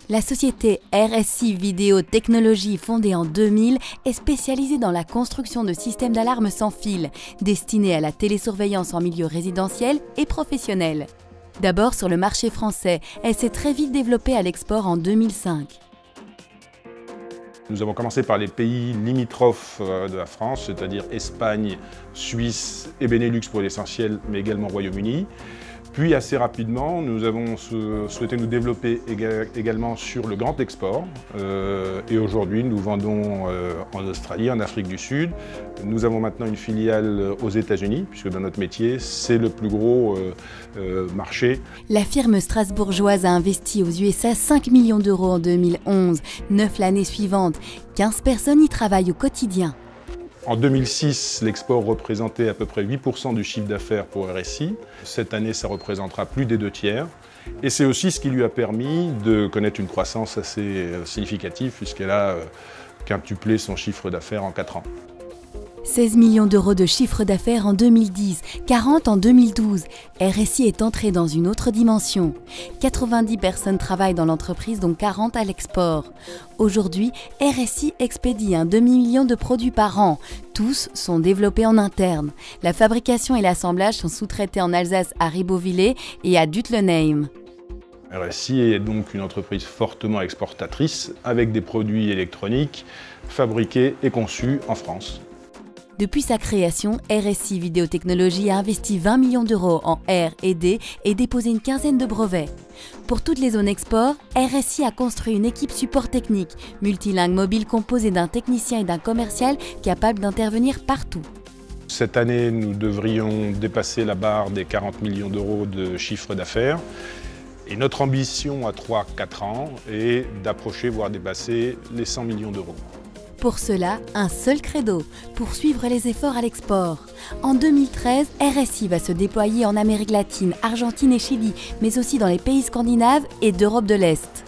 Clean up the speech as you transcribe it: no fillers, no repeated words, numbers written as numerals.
La société RSI Vidéo Technologies, fondée en 2000, est spécialisée dans la construction de systèmes d'alarme sans fil, destinés à la télésurveillance en milieu résidentiel et professionnel. D'abord sur le marché français, elle s'est très vite développée à l'export en 2005. Nous avons commencé par les pays limitrophes de la France, c'est-à-dire Espagne, Suisse et Benelux pour l'essentiel, mais également Royaume-Uni. Puis assez rapidement, nous avons souhaité nous développer également sur le grand export. Et aujourd'hui, nous vendons en Australie, en Afrique du Sud. Nous avons maintenant une filiale aux États-Unis, puisque dans notre métier, c'est le plus gros marché. La firme strasbourgeoise a investi aux USA 5 millions d'euros en 2011, 9 l'année suivante. 15 personnes y travaillent au quotidien. En 2006, l'export représentait à peu près 8% du chiffre d'affaires pour RSI. Cette année, ça représentera plus des 2/3. Et c'est aussi ce qui lui a permis de connaître une croissance assez significative, puisqu'elle a quintuplé son chiffre d'affaires en 4 ans. 16 millions d'euros de chiffre d'affaires en 2010, 40 en 2012. RSI est entré dans une autre dimension. 90 personnes travaillent dans l'entreprise, dont 40 à l'export. Aujourd'hui, RSI expédie un demi-million de produits par an. Tous sont développés en interne. La fabrication et l'assemblage sont sous-traités en Alsace à Ribeauvillé et à Duttlenheim. RSI est donc une entreprise fortement exportatrice avec des produits électroniques fabriqués et conçus en France. Depuis sa création, RSI Vidéo Technologies a investi 20 millions d'euros en R&D et déposé une quinzaine de brevets. Pour toutes les zones export, RSI a construit une équipe support technique, multilingue mobile composée d'un technicien et d'un commercial capable d'intervenir partout. Cette année, nous devrions dépasser la barre des 40 millions d'euros de chiffre d'affaires. Et notre ambition à 3-4 ans est d'approcher, voire dépasser les 100 millions d'euros. Pour cela, un seul credo, poursuivre les efforts à l'export. En 2013, RSI va se déployer en Amérique latine, Argentine et Chili, mais aussi dans les pays scandinaves et d'Europe de l'Est.